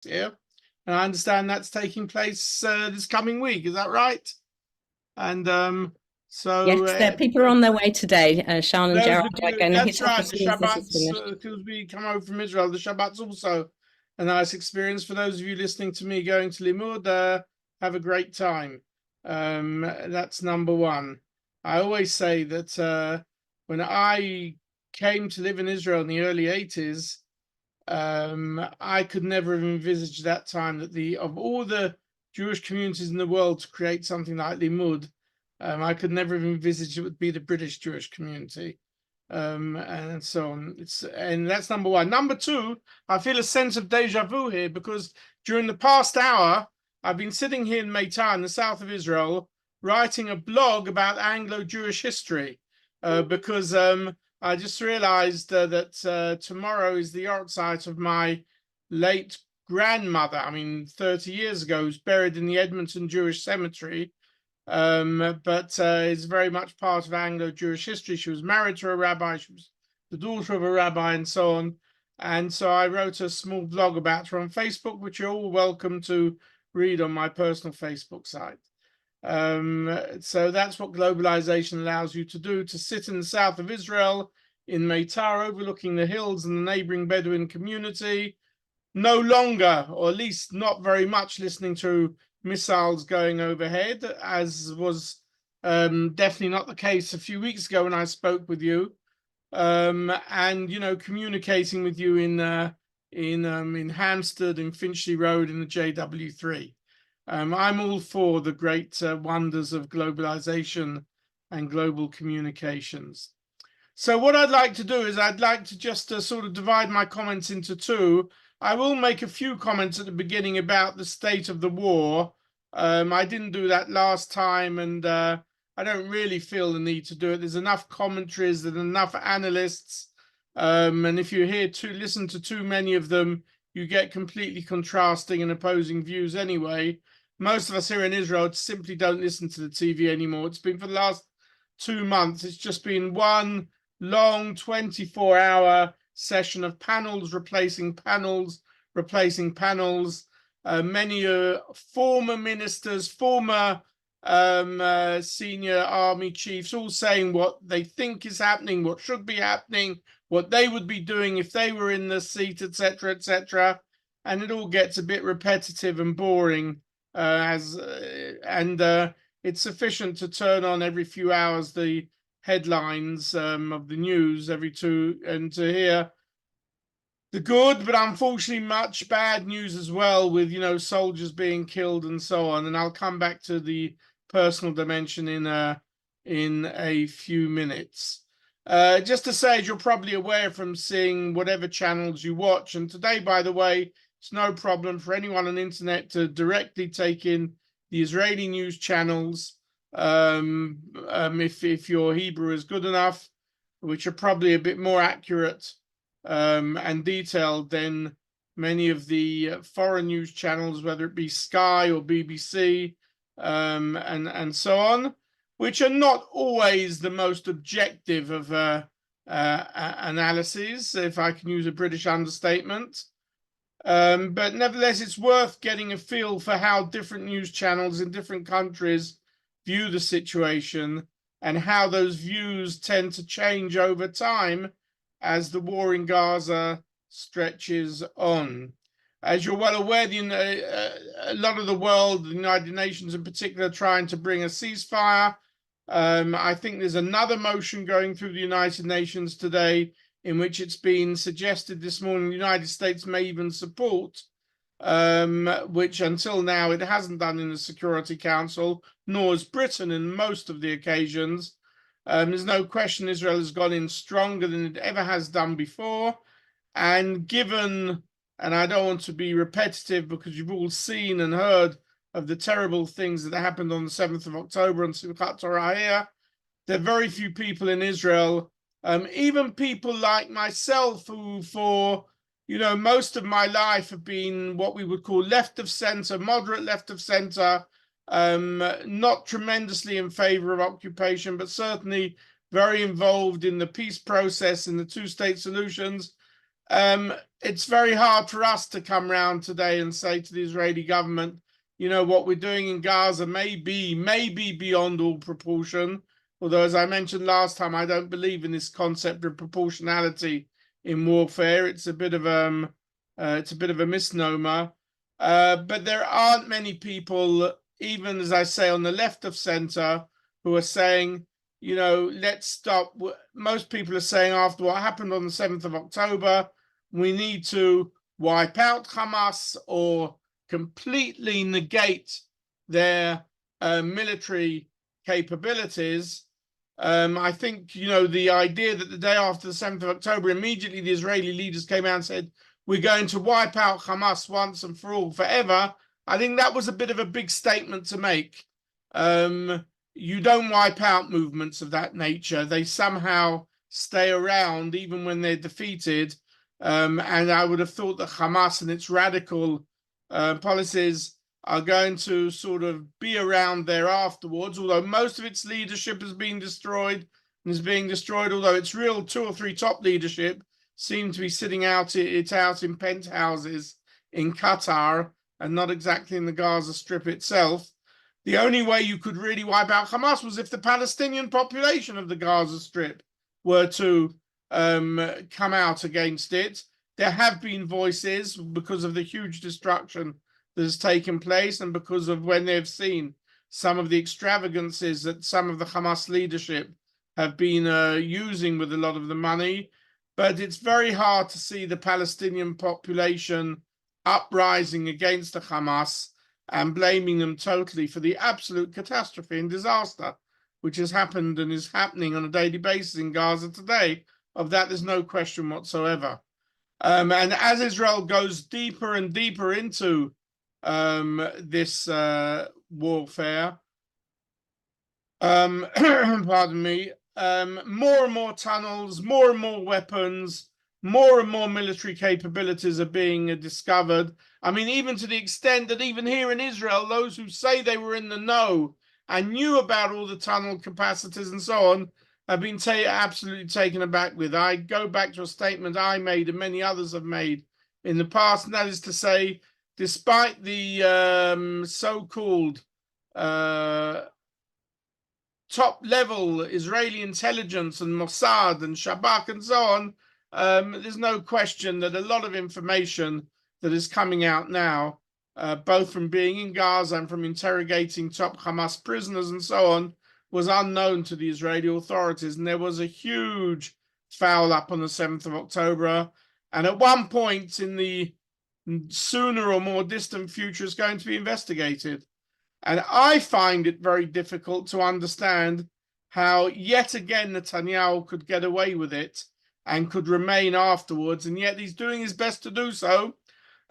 here. And I understand that's taking place this coming week. Is that right? And Yes, people are on their way today. Sean and Gerard are going to hit off right, as the soon as this is Shabbats, finished. because we come over from Israel, the Shabbat's also a nice experience. For those of you listening to me going to Limud, have a great time. That's number one. I always say that when I came to live in Israel in the early 80s, I could never have envisaged that time that of all the Jewish communities in the world to create something like Limud, I could never have envisaged it would be the British Jewish community, and so on. And that's number one. Number two, I feel a sense of deja vu here because during the past hour, I've been sitting here in Meitar in the south of Israel, writing a blog about Anglo-Jewish history, because I just realized that tomorrow is the yahrzeit of my late grandmother. I mean, 30 years ago, who's buried in the Edmonton Jewish Cemetery, but is very much part of Anglo-Jewish history. She was married to a rabbi, she was the daughter of a rabbi, and so on. And so I wrote a small blog about her on Facebook, which you're all welcome to read on my personal Facebook site. So that's what globalization allows you to do, to sit in the south of Israel, in Meitar, overlooking the hills and the neighboring Bedouin community, no longer, or at least not very much, listening to missiles going overhead, as was definitely not the case a few weeks ago when I spoke with you, and communicating with you in Hampstead, in Finchley Road, in the JW3. I'm all for the great wonders of globalization and global communications. So what I'd like to do is I'd like to just sort of divide my comments into two. I will make a few comments at the beginning about the state of the war. I didn't do that last time, and I don't really feel the need to do it. There's enough commentaries, there's enough analysts, and if you listen to too many of them, you get completely contrasting and opposing views anyway. Most of us here in Israel simply don't listen to the TV anymore. It's been for the last 2 months. It's just been one long 24-hour session of panels replacing panels, replacing panels. Many former ministers, former senior army chiefs, all saying what they think is happening, what should be happening, what they would be doing if they were in the seat, etc., etc. And it all gets a bit repetitive and boring. It's sufficient to turn on every few hours the headlines of the news and to hear the good, but unfortunately much bad news as well, with soldiers being killed and so on. And I'll come back to the personal dimension in a few minutes. Just to say, as you're probably aware from seeing whatever channels you watch, and today, by the way, it's no problem for anyone on the internet to directly take in the Israeli news channels, if your Hebrew is good enough, which are probably a bit more accurate and detailed than many of the foreign news channels, whether it be Sky or BBC, and so on, which are not always the most objective of analyses, if I can use a British understatement. But nevertheless, it's worth getting a feel for how different news channels in different countries view the situation and how those views tend to change over time as the war in Gaza stretches on. As you're well aware, a lot of the world, the United Nations in particular, are trying to bring a ceasefire. I think there's another motion going through the United Nations today in which it's been suggested this morning the United States may even support, which until now it hasn't done in the Security Council, nor has Britain in most of the occasions. There's no question Israel has gone in stronger than it ever has done before. And given, and I don't want to be repetitive because you've all seen and heard of the terrible things that happened on the 7th of October on Simchat Torah here, there are very few people in Israel, even people like myself, who for most of my life have been what we would call left of center, moderate left of center, not tremendously in favor of occupation, but certainly very involved in the peace process and the two-state solutions. it's very hard for us to come round today and say to the Israeli government, you know, what we're doing in Gaza may be beyond all proportion. Although, as I mentioned last time, I don't believe in this concept of proportionality in warfare. It's a bit of a misnomer. But there aren't many people, even as I say, on the left of center, who are saying, you know, let's stop. Most people are saying after what happened on the 7th of October, we need to wipe out Hamas or completely negate their military capabilities. I think, you know, the idea that the day after the 7th of October, immediately the Israeli leaders came out and said, we're going to wipe out Hamas once and for all, forever. I think that was a bit of a big statement to make. You don't wipe out movements of that nature. They somehow stay around even when they're defeated. And I would have thought that Hamas and its radical policies are going to sort of be around there afterwards, although most of its leadership has been destroyed and is being destroyed, although its real 2 or 3 top leadership seem to be sitting out in penthouses in Qatar and not exactly in the Gaza Strip itself. The only way you could really wipe out Hamas was if the Palestinian population of the Gaza Strip were to come out against it. There have been voices because of the huge destruction that has taken place and because of when they've seen some of the extravagances that some of the Hamas leadership have been using with a lot of the money. But it's very hard to see the Palestinian population uprising against the Hamas and blaming them totally for the absolute catastrophe and disaster which has happened and is happening on a daily basis in Gaza today. Of that, there's no question whatsoever. And as Israel goes deeper and deeper into this warfare, pardon me, more and more tunnels, more and more weapons, more and more military capabilities are being discovered. I mean, even to the extent that even here in Israel, those who say they were in the know and knew about all the tunnel capacities and so on have been absolutely taken aback with. I go back to a statement I made and many others have made in the past, and that is to say, despite the so-called top-level Israeli intelligence and Mossad and Shabak and so on, there's no question that a lot of information that is coming out now, both from being in Gaza and from interrogating top Hamas prisoners and so on, was unknown to the Israeli authorities. And there was a huge foul up on the 7th of October. And at one point in the sooner or more distant future, it's going to be investigated. And I find it very difficult to understand how yet again Netanyahu could get away with it and could remain afterwards, and yet he's doing his best to do so.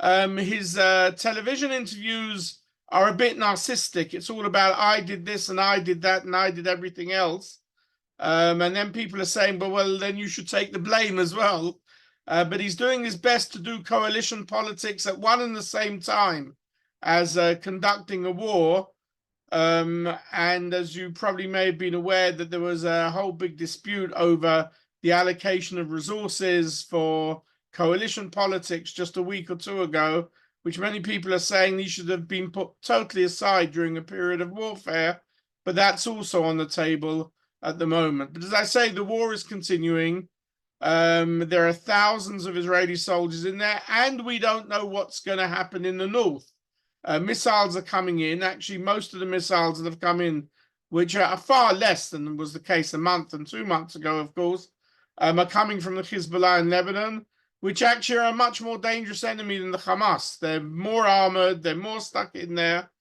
His television interviews are a bit narcissistic. It's all about, I did this and I did that and I did everything else. And then people are saying, well, then you should take the blame as well. But he's doing his best to do coalition politics at one and the same time as conducting a war. And as you probably may have been aware, that there was a whole big dispute over the allocation of resources for coalition politics just a week or two ago, which many people are saying these should have been put totally aside during a period of warfare. But that's also on the table at the moment. But as I say, the war is continuing. There are thousands of Israeli soldiers in there, and we don't know what's going to happen in the north. Missiles are coming in. Actually, most of the missiles that have come in, which are far less than was the case a month and 2 months ago, of course, are coming from the Hezbollah in Lebanon, which actually are a much more dangerous enemy than the Hamas. They're more armored, they're more stuck in there.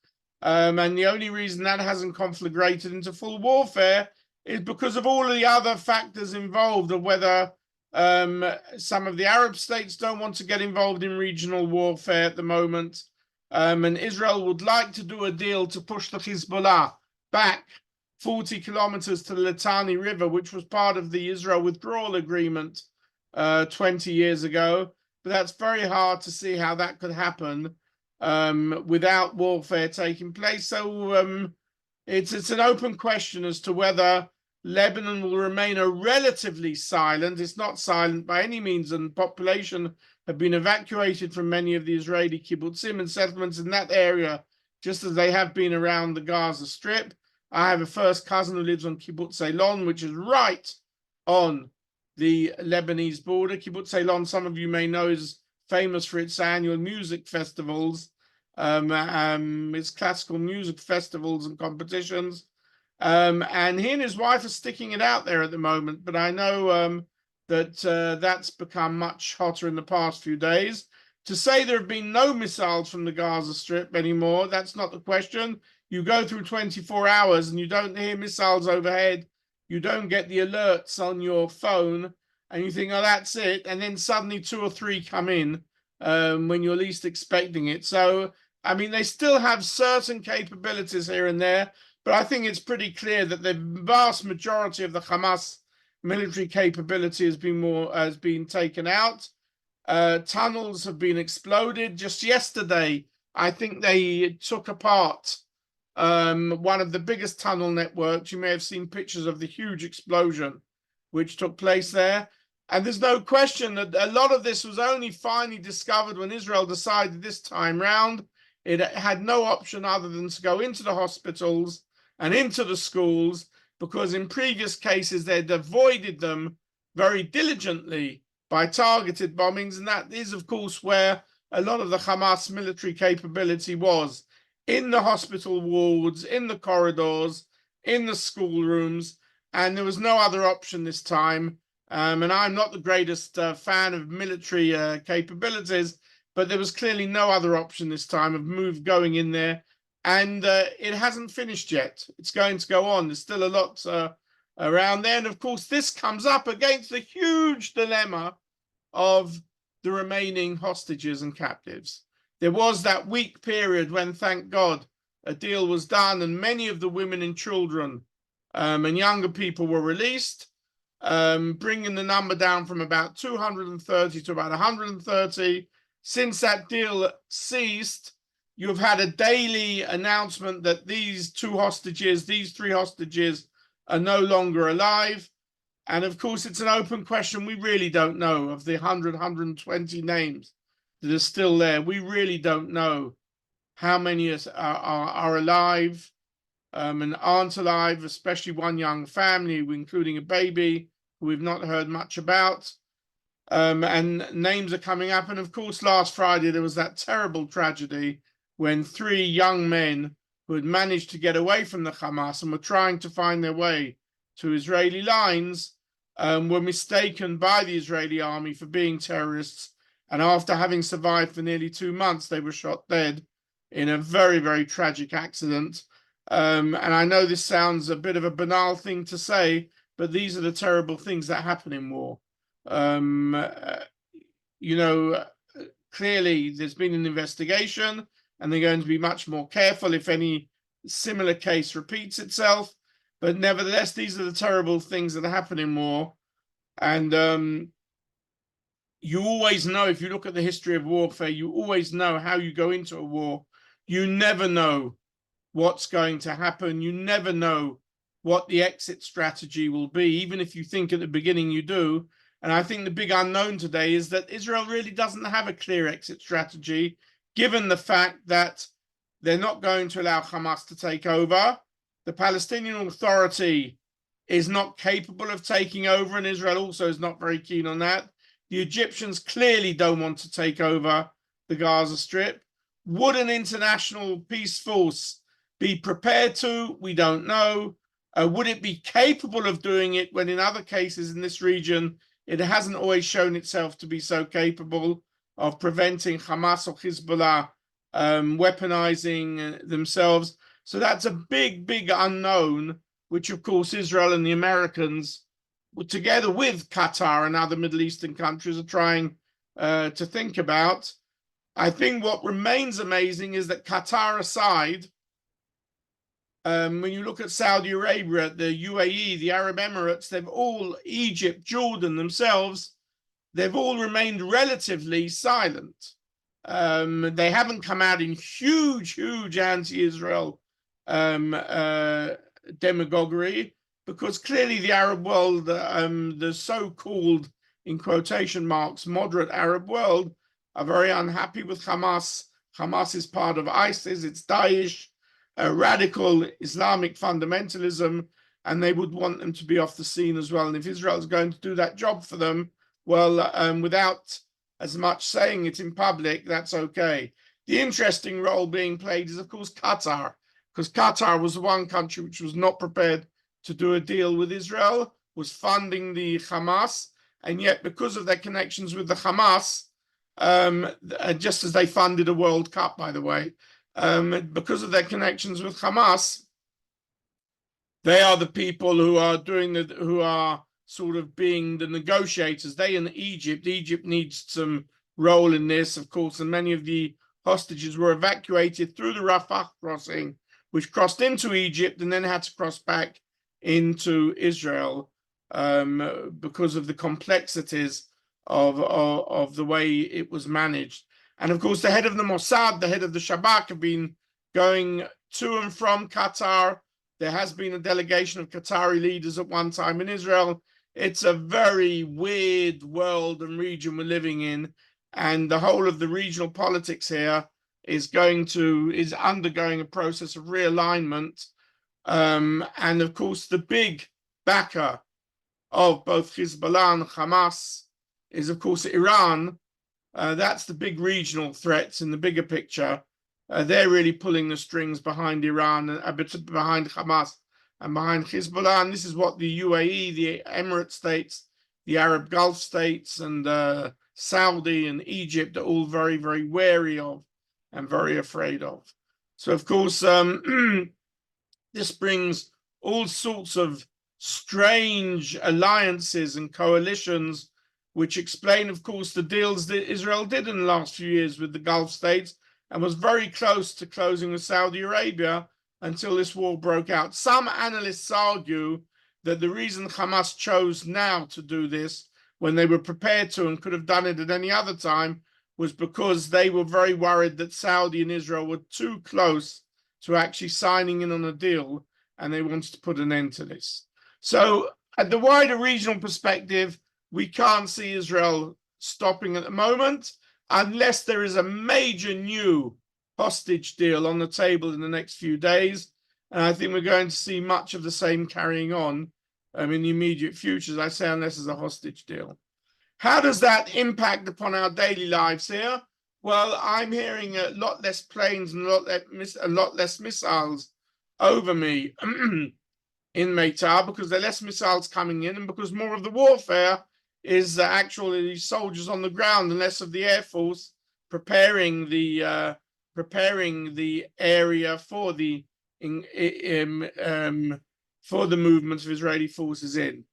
And the only reason that hasn't conflagrated into full warfare is because of all of the other factors involved, of whether some of the Arab states don't want to get involved in regional warfare at the moment. And Israel would like to do a deal to push the Hezbollah back 40 kilometers to the Litani River, which was part of the Israel withdrawal agreement 20 years ago. But that's very hard to see how that could happen without warfare taking place. So it's an open question as to whether Lebanon will remain a relatively silent. It's not silent by any means, and population have been evacuated from many of the Israeli kibbutzim and settlements in that area, just as they have been around the Gaza Strip. I have a first cousin who lives on Kibbutz Eilon, which is right on the Lebanese border. Kibbutz Eilon, some of you may know, is famous for its annual music festivals, its classical music festivals and competitions. And he and his wife are sticking it out there at the moment, but I know that that's become much hotter in the past few days. To say there have been no missiles from the Gaza Strip anymore, that's not the question. You go through 24 hours and you don't hear missiles overhead. You don't get the alerts on your phone, and you think, oh, that's it. And then suddenly 2 or 3 come in when you're least expecting it. So, I mean, they still have certain capabilities here and there, but I think it's pretty clear that the vast majority of the Hamas military capability has been taken out. Tunnels have been exploded. Just yesterday, I think they took apart one of the biggest tunnel networks. You may have seen pictures of the huge explosion which took place there. And there's no question that a lot of this was only finally discovered when Israel decided this time round it had no option other than to go into the hospitals and into the schools, because in previous cases they'd avoided them very diligently by targeted bombings. And that is, of course, where a lot of the Hamas military capability was, in the hospital wards, in the corridors, in the schoolrooms, and there was no other option this time. And I'm not the greatest fan of military capabilities, but there was clearly no other option this time of going in there. And it hasn't finished yet. It's going to go on. There's still a lot around there. And of course, this comes up against the huge dilemma of the remaining hostages and captives. There was that week period when, thank God, a deal was done and many of the women and children and younger people were released, bringing the number down from about 230 to about 130. Since that deal ceased, you've had a daily announcement that these 3 hostages are no longer alive. And of course, it's an open question. We really don't know of the 120 names that are still there. We really don't know how many are alive and aren't alive, especially one young family, including a baby who we've not heard much about. And names are coming up. And of course, last Friday, there was that terrible tragedy when 3 young men who had managed to get away from the Hamas and were trying to find their way to Israeli lines were mistaken by the Israeli army for being terrorists. And after having survived for nearly 2 months, they were shot dead in a very, very tragic accident. And I know this sounds a bit of a banal thing to say, but these are the terrible things that happen in war. Clearly there's been an investigation and they're going to be much more careful if any similar case repeats itself. But nevertheless, these are the terrible things that happen in war. And you always know, if you look at the history of warfare, you always know how you go into a war. You never know what's going to happen. You never know what the exit strategy will be, even if you think at the beginning you do. And I think the big unknown today is that Israel really doesn't have a clear exit strategy, given the fact that they're not going to allow Hamas to take over. The Palestinian Authority is not capable of taking over, and Israel also is not very keen on that. The Egyptians clearly don't want to take over the Gaza Strip. Would an international peace force be prepared to? We don't know. Would it be capable of doing it when in other cases in this region, it hasn't always shown itself to be so capable of preventing Hamas or Hezbollah weaponizing themselves? So that's a big, big unknown, which of course Israel and the Americans, together with Qatar and other Middle Eastern countries, are trying to think about. I think what remains amazing is that Qatar aside, when you look at Saudi Arabia, the UAE, the Arab Emirates, Egypt, Jordan themselves, they've all remained relatively silent. They haven't come out in huge anti-Israel demagoguery, because clearly the Arab world, the so-called, in quotation marks, moderate Arab world, are very unhappy with Hamas. Hamas is part of ISIS, it's Daesh, radical Islamic fundamentalism, and they would want them to be off the scene as well. And if Israel is going to do that job for them, well, without as much saying it in public, that's okay. The interesting role being played is, of course, Qatar, because Qatar was the one country which was not prepared to do a deal with Israel, was funding the Hamas, and yet because of their connections with the Hamas, just as they funded a World Cup, by the way, because of their connections with Hamas, they are the people who are who are sort of being the negotiators. They and Egypt needs some role in this, of course, and many of the hostages were evacuated through the Rafah crossing, which crossed into Egypt and then had to cross back into Israel because of the complexities of the way it was managed. And of course, the head of the Mossad, the head of the Shabak have been going to and from Qatar. There has been a delegation of Qatari leaders at one time in Israel. It's a very weird world and region we're living in. And the whole of the regional politics here is undergoing a process of realignment. And of course, the big backer of both Hezbollah and Hamas is, of course, Iran. That's the big regional threats in the bigger picture. They're really pulling the strings behind Iran, behind Hamas and behind Hezbollah. And this is what the UAE, the Emirate states, the Arab Gulf states, and Saudi and Egypt are all very, very wary of and very afraid of. So, of course, this brings all sorts of strange alliances and coalitions, which explain, of course, the deals that Israel did in the last few years with the Gulf states and was very close to closing with Saudi Arabia until this war broke out. Some analysts argue that the reason Hamas chose now to do this when they were prepared to and could have done it at any other time was because they were very worried that Saudi and Israel were too close to actually signing in on a deal, and they wanted to put an end to this. So at the wider regional perspective, we can't see Israel stopping at the moment unless there is a major new hostage deal on the table in the next few days. And I think we're going to see much of the same carrying on in the immediate future, as I say, unless there's a hostage deal. How does that impact upon our daily lives here? Well, I'm hearing a lot less planes and a lot less missiles over me in Meitar, because there are less missiles coming in and because more of the warfare is actually soldiers on the ground and less of the Air Force preparing the area for the movements of Israeli forces in.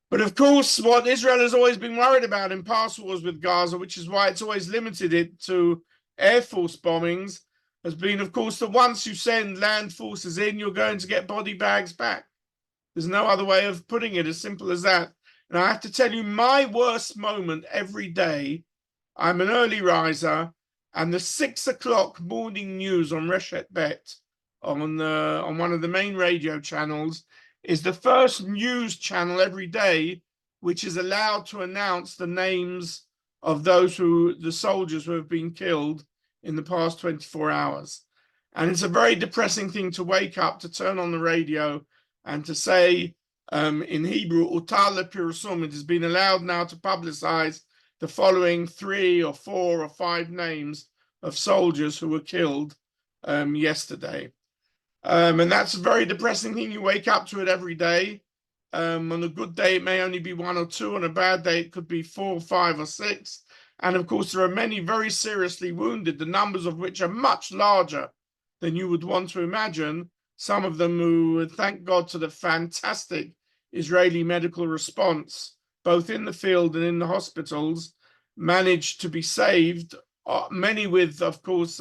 But of course, what Israel has always been worried about in past wars with Gaza, which is why it's always limited it to Air Force bombings, has been, of course, that once you send land forces in, you're going to get body bags back. There's no other way of putting it, as simple as that. And I have to tell you, my worst moment every day, I'm an early riser, and the 6 o'clock morning news on Reshet Bet, on one of the main radio channels, is the first news channel every day which is allowed to announce the names of the soldiers who have been killed in the past 24 hours. And it's a very depressing thing to wake up, to turn on the radio and to say, in Hebrew, Utar lepirsum, it has been allowed now to publicize the following 3 or 4 or 5 names of soldiers who were killed yesterday. And that's a very depressing thing. You wake up to it every day. On a good day, it may only be 1 or 2. On a bad day, it could be 4, 5, or 6. And of course, there are many very seriously wounded, the numbers of which are much larger than you would want to imagine. Some of them who, thank God to the fantastic Israeli medical response, both in the field and in the hospitals, managed to be saved. Many with, of course,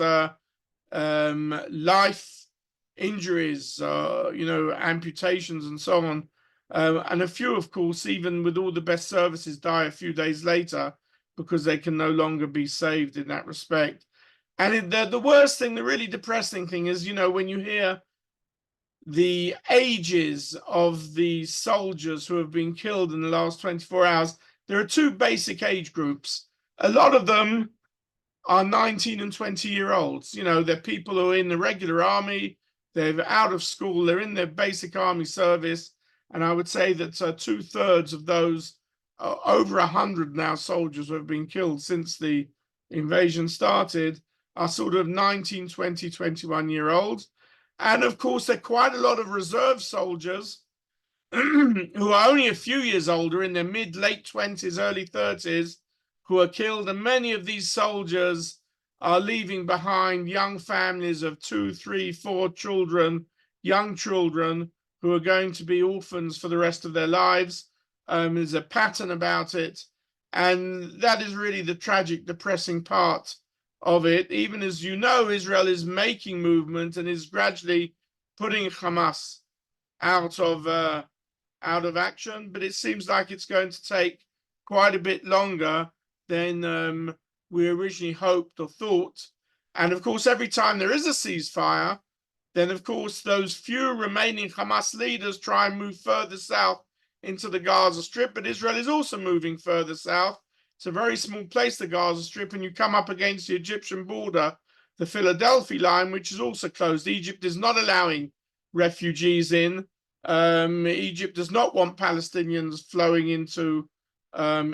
life injuries, amputations and so on. And a few, of course, even with all the best services, die a few days later because they can no longer be saved in that respect. And the worst thing, the really depressing thing is, when you hear the ages of the soldiers who have been killed in the last 24 hours, there are two basic age groups. A lot of them are 19 and 20-year-olds. You know, they're people who are in the regular army, they're out of school, they're in their basic army service. And I would say that 2/3 of those, over 100 now soldiers who have been killed since the invasion started, are sort of 19, 20, 21-year-olds. And of course, there are quite a lot of reserve soldiers who are only a few years older, in their mid, late 20s, early 30s, who are killed. And many of these soldiers are leaving behind young families of 2, 3, 4 children, young children, who are going to be orphans for the rest of their lives. There's a pattern about it. And that is really the tragic, depressing part of it. Even as you know, Israel is making movement and is gradually putting Hamas out of action, but it seems like it's going to take quite a bit longer than we originally hoped or thought. And of course, every time there is a ceasefire, then of course those few remaining Hamas leaders try and move further south into the Gaza Strip, but Israel is also moving further south. It's a very small place, the Gaza Strip, and you come up against the Egyptian border, the Philadelphia line, which is also closed. Egypt is not allowing refugees in. Egypt does not want Palestinians flowing into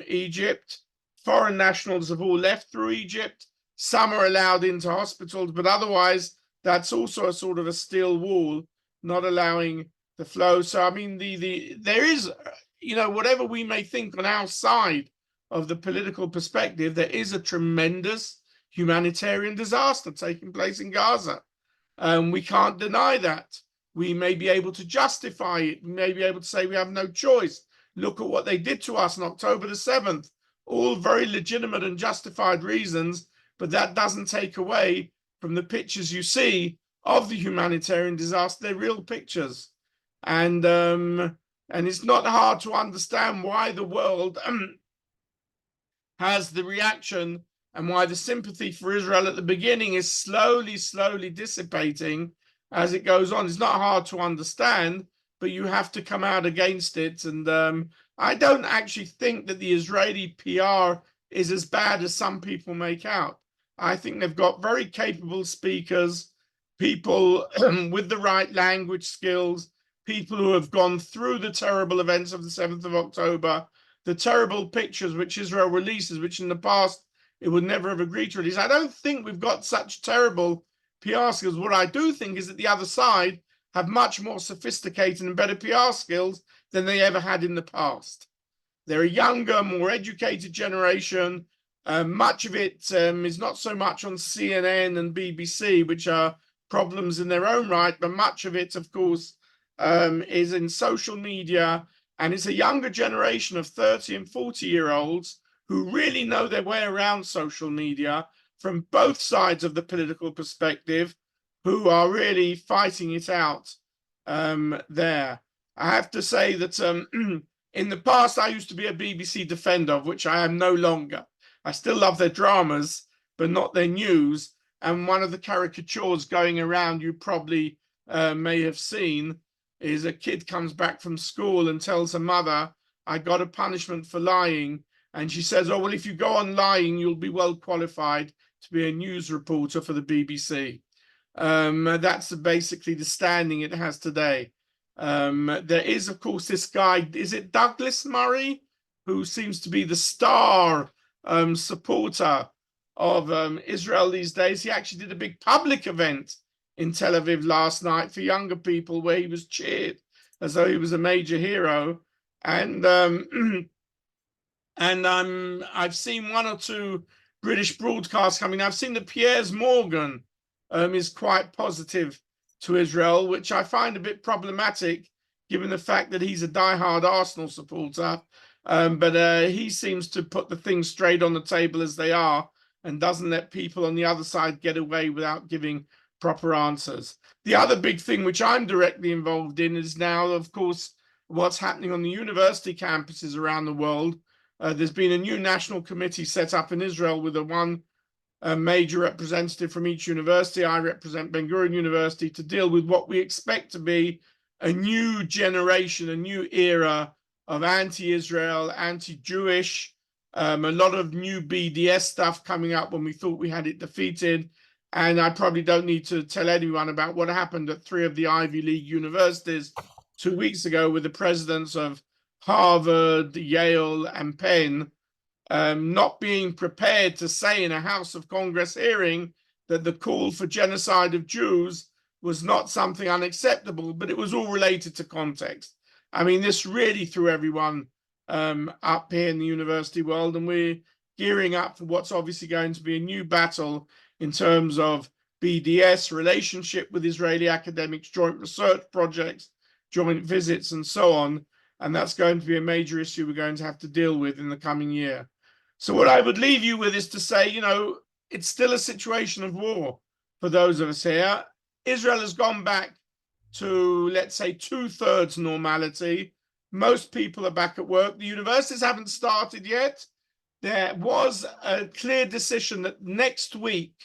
Egypt. Foreign nationals have all left through Egypt. Some are allowed into hospitals, but otherwise that's also a sort of a steel wall, not allowing the flow. So I mean, there is, you know, whatever we may think on our side of the political perspective, there is a tremendous humanitarian disaster taking place in Gaza. We can't deny that. We may be able to justify it. We may be able to say we have no choice. Look at what they did to us on October the 7th. All very legitimate and justified reasons, but that doesn't take away from the pictures you see of the humanitarian disaster. They're real pictures. And it's not hard to understand why the world has the reaction and why the sympathy for Israel at the beginning is slowly dissipating as it goes on. It's not hard to understand, but you have to come out against it. And I don't actually think that the Israeli PR is as bad as some people make out. I think they've got very capable speakers, people with the right language skills, people who have gone through the terrible events of the 7th of October, the terrible pictures which Israel releases, which in the past it would never have agreed to release. I don't think we've got such terrible PR skills. What I do think is that the other side have much more sophisticated and better PR skills than they ever had in the past. They're a younger, more educated generation. Much of it is not so much on CNN and BBC, which are problems in their own right, but much of it, of course, is in social media. And it's a younger generation of 30 and 40-year-olds who really know their way around social media from both sides of the political perspective, who are really fighting it out there. I have to say that in the past, I used to be a BBC defender, of which I am no longer. I still love their dramas, but not their news. And one of the caricatures going around, you probably may have seen, is a kid comes back from school and tells her mother, I got a punishment for lying. And she says, oh, well, if you go on lying, you'll be well qualified to be a news reporter for the BBC. That's basically the standing it has today. There is, of course, this guy, is it Douglas Murray, who seems to be the star supporter of Israel these days. He actually did a big public event in Tel Aviv last night for younger people where he was cheered as though he was a major hero. And I've seen one or two British broadcasts coming. I've seen that Piers Morgan is quite positive to Israel, which I find a bit problematic given the fact that he's a diehard Arsenal supporter. But he seems to put the things straight on the table as they are and doesn't let people on the other side get away without giving proper answers. The other big thing which I'm directly involved in is now, of course, what's happening on the university campuses around the world. There's been a new national committee set up in Israel with a a major representative from each university. I represent Ben-Gurion University, to deal with what we expect to be a new generation, a new era of anti-Israel, anti-Jewish, a lot of new BDS stuff coming up when we thought we had it defeated. And I probably don't need to tell anyone about what happened at 3 of the Ivy League universities 2 weeks ago with the presidents of Harvard, Yale, and Penn not being prepared to say in a House of Congress hearing that the call for genocide of Jews was not something unacceptable, but it was all related to context. I mean, this really threw everyone up here in the university world, and we're gearing up for what's obviously going to be a new battle in terms of BDS, relationship with Israeli academics, joint research projects, joint visits, and so on. And that's going to be a major issue we're going to have to deal with in the coming year. So what I would leave you with is to say, you know, it's still a situation of war for those of us here. Israel has gone back to, let's say, 2/3 normality. Most people are back at work. The universities haven't started yet. There was a clear decision that next week,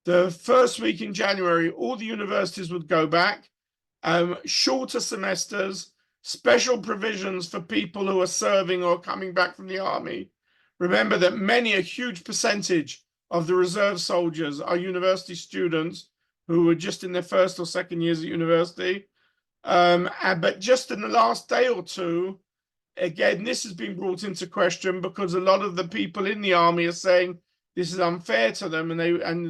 the first week in January, all the universities would go back. Shorter semesters, special provisions for people who are serving or coming back from the army. Remember that a huge percentage of the reserve soldiers are university students who were just in their first or second years at university. But just in the last day or two, again, this has been brought into question because a lot of the people in the army are saying this is unfair to them, and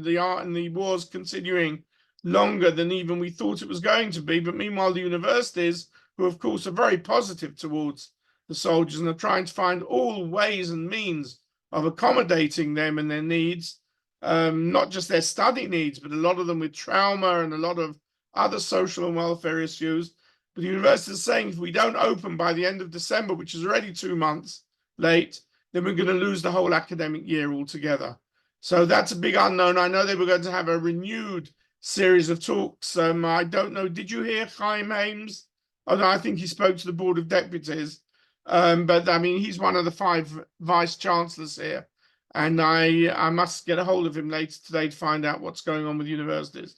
the war's continuing longer than even we thought it was going to be. But meanwhile, the universities, who of course are very positive towards the soldiers and are trying to find all ways and means of accommodating them and their needs, not just their study needs, but a lot of them with trauma and a lot of other social and welfare issues. But the university is saying if we don't open by the end of December, which is already 2 months late, then we're going to lose the whole academic year altogether. So that's a big unknown. I know they were going to have a renewed series of talks. I don't know, did you hear Chaim Hames? Oh, no, I think he spoke to the Board of Deputies. But I mean, he's one of the 5 vice chancellors here. And I must get a hold of him later today to find out what's going on with universities.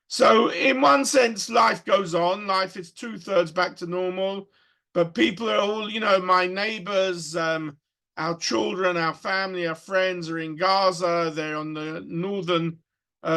So in one sense, life goes on. Life is 2/3 back to normal. But people are all, you know, my neighbors, our children, our family, our friends are in Gaza. They're on the northern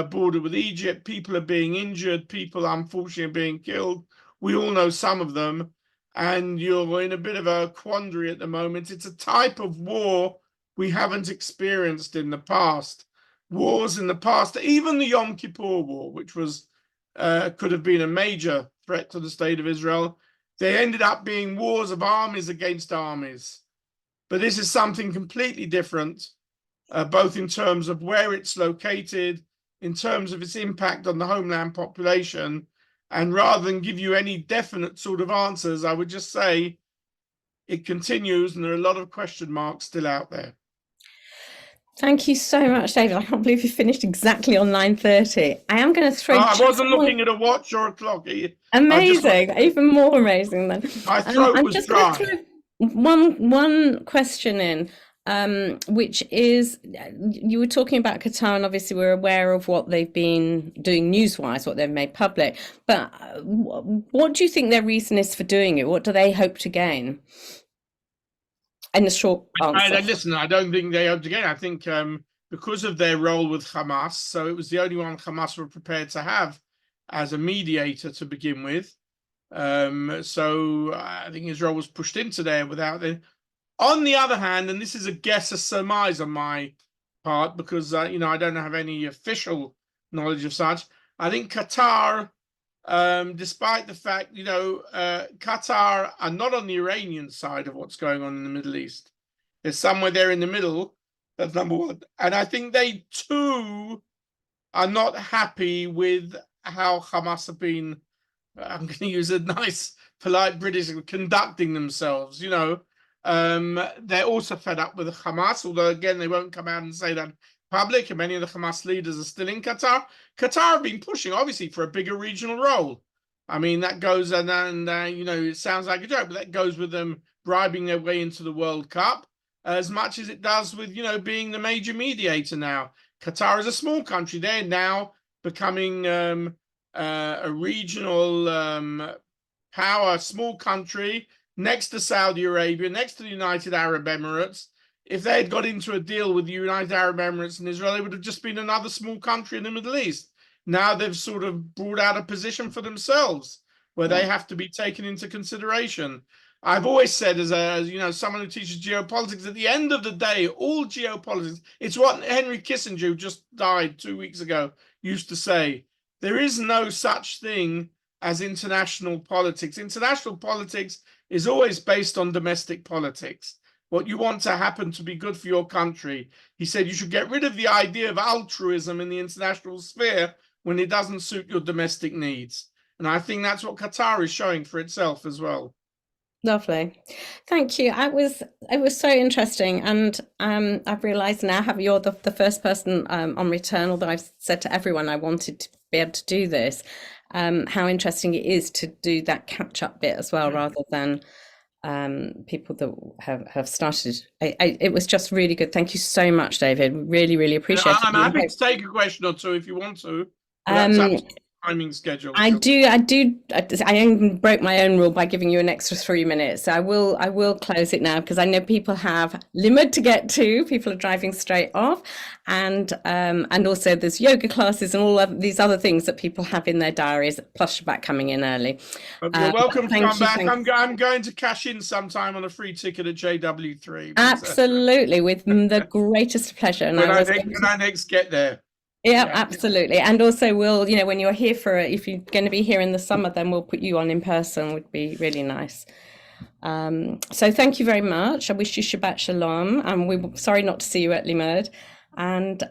border with Egypt. People are being injured. People, unfortunately, are being killed. We all know some of them. And you're in a bit of a quandary at the moment. It's a type of war we haven't experienced in the past. Wars in the past, even the Yom Kippur War, which was could have been a major threat to the state of Israel, they ended up being wars of armies against armies. But this is something completely different, both in terms of where it's located, in terms of its impact on the homeland population. And rather than give you any definite sort of answers, I would just say it continues, and there are a lot of question marks still out there. Thank you so much, David. I can't believe you finished exactly on 9:30. I am going to throw. I wasn't looking at a watch or a clock. Amazing, even more amazing then. My throat was dry. Going to throw one question in, which is, you were talking about Qatar, and obviously we're aware of what they've been doing news-wise, what they've made public. But what do you think their reason is for doing it? What do they hope to gain? In the short answer. Listen, I don't think they hope to gain. I think because of their role with Hamas, so it was the only one Hamas were prepared to have as a mediator to begin with. So I think Israel was pushed into there without it. On the other hand, and this is a guess, a surmise on my part, because you know, I don't have any official knowledge of such. I think Qatar, despite the fact, you know, Qatar are not on the Iranian side of what's going on in the Middle East. They're somewhere there in the middle. That's number one. And I think they too are not happy with how Hamas have been, I'm going to use a nice, polite British, conducting themselves, you know. They're also fed up with Hamas, although again, they won't come out and say that public, and many of the Hamas leaders are still in Qatar. Qatar have been pushing, obviously, for a bigger regional role. I mean, that goes, and you know, it sounds like a joke, but that goes with them bribing their way into the World Cup. as much as it does with, being the major mediator now. Qatar is a small country. They're now becoming a regional power, small country next to Saudi Arabia, next to the United Arab Emirates. If they had got into a deal with the United Arab Emirates and Israel, it would have just been another small country in the Middle East. Now they've sort of brought out a position for themselves where they have to be taken into consideration. I've always said, as someone who teaches geopolitics, at the end of the day, all geopolitics, it's what Henry Kissinger, who just died 2 weeks ago, used to say. There is no such thing as international politics. International politics is always based on domestic politics. What you want to happen to be good for your country. He said you should get rid of the idea of altruism in the international sphere when it doesn't suit your domestic needs. And I think that's what Qatar is showing for itself as well. Lovely. Thank you. It was so interesting. And I've realized now you're the first person on return, although I've said to everyone I wanted to be able to do this, how interesting it is to do that catch up bit as well, rather than people that have started. It was just really good. Thank you so much, David. Really, really appreciate it. I'm happy to take a question or two if you want to. That's up to timing schedule. I broke my own rule by giving you an extra 3 minutes. So I will close it now, because I know people have Limud to get to. People are driving straight off, and also there's yoga classes and all of these other things that people have in their diaries. Plus Shabbat coming in early. You're welcome to come back. I'm going to cash in sometime on a free ticket at JW3. Absolutely, with the greatest pleasure. And when I next get there. Yeah, absolutely. And also we'll, when you're here if you're going to be here in the summer, then we'll put you on in person. Would be really nice. So thank you very much. I wish you Shabbat Shalom. And we're sorry not to see you at Limud. And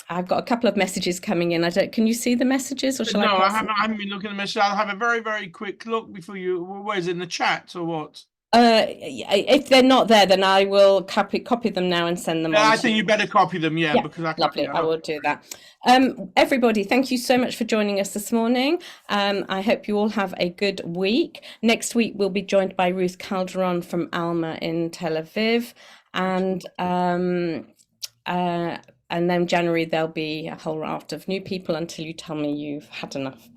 I've got a couple of messages coming in. Can you see the messages, or shall I haven't been looking at the messages. I'll have a very, very quick look before you. Where is it, in the chat or what? If they're not there, then I will copy them now and send them on. I think you better copy them, because lovely. I will do that. Everybody, thank you so much for joining us this morning. I hope you all have a good week. Next week we'll be joined by Ruth Calderon from Alma in Tel Aviv, and then January there'll be a whole raft of new people until you tell me you've had enough.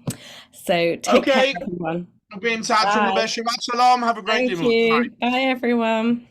So take care, everyone. I'll be in touch. Shabbat Shalom. Have a great day. Bye, everyone.